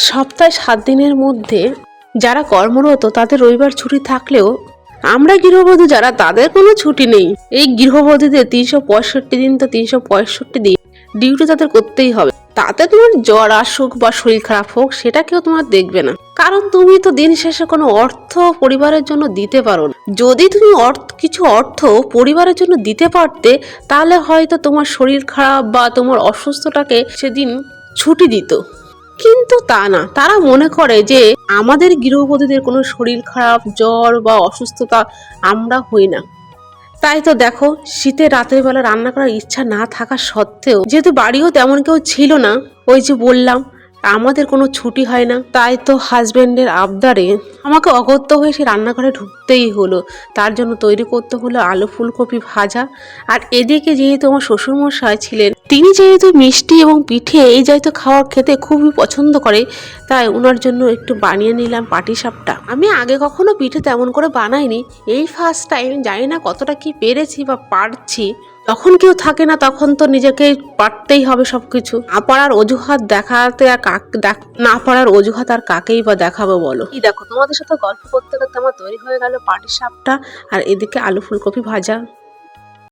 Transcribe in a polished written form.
সপ্তাহে 7 দিনের মধ্যে যারা কর্মরত তাদের রবিবার ছুটি থাকলেও আমরা গৃহবধূ যারা তাদের কোনো ছুটি নেই। এই গৃহবধূদের 365 দিন তো 365 দিন ডিউটি তাদের করতেই হবে। তাতে তোমার জ্বর আসুক বা শরীর খারাপ হোক সেটা কেউ তোমার দেখবে না, কারণ তুমি তো দিন শেষে কোনো অর্থ পরিবারের জন্য দিতে পারো না। যদি তুমি কিছু অর্থ পরিবারের জন্য দিতে পারতে তাহলে হয়তো তোমার শরীর খারাপ বা তোমার অসুস্থটাকে সেদিন ছুটি দিত, কিন্তু তা না। তারা মনে করে যে আমাদের গৃহবধূদের কোনো শরীর খারাপ, জ্বর বা অসুস্থতা আমরা হই না। তাই তো দেখো, শীতে রাতের বেলা রান্না করার ইচ্ছা না থাকা সত্ত্বেও, যেহেতু বাড়িও তেমন কেউ ছিল না, ওই যে বললাম আমাদের কোনো ছুটি হয় না, তাই তো হাজবেন্ডের আবদারে আমাকে অগত্য হয়ে সে রান্নাঘরে ঢুকতেই হলো। তার জন্য তৈরি করতে হলো আলু ফুলকপি ভাজা। আর এদিকে যেহেতু আমার শ্বশুরমশাই ছিলেন, তিনি যেহেতু মিষ্টি এবং পিঠে এই জাতীয় খাবার খেতে খুবই পছন্দ করে, তাই ওনার জন্য একটু বানিয়ে নিলাম পাটিসাপটা। আমি আগে কখনো পিঠে তেমন করে বানাইনি, এই ফার্স্ট টাইম। জানি না কতটা কি পেরেছি বা পারছি। যখন কেউ থাকে না তখন তো নিজেকে পারতেই হবে সবকিছু। না পারার অজুহাত দেখাতে আর না পারার অজুহাত আর কাকেই বা দেখাবো বলো। এই দেখো, তোমাদের সাথে গল্প করতে করতে আমার তৈরি হয়ে গেল পাটিসাপটা, আর এদিকে আলু ফুলকপি ভাজা।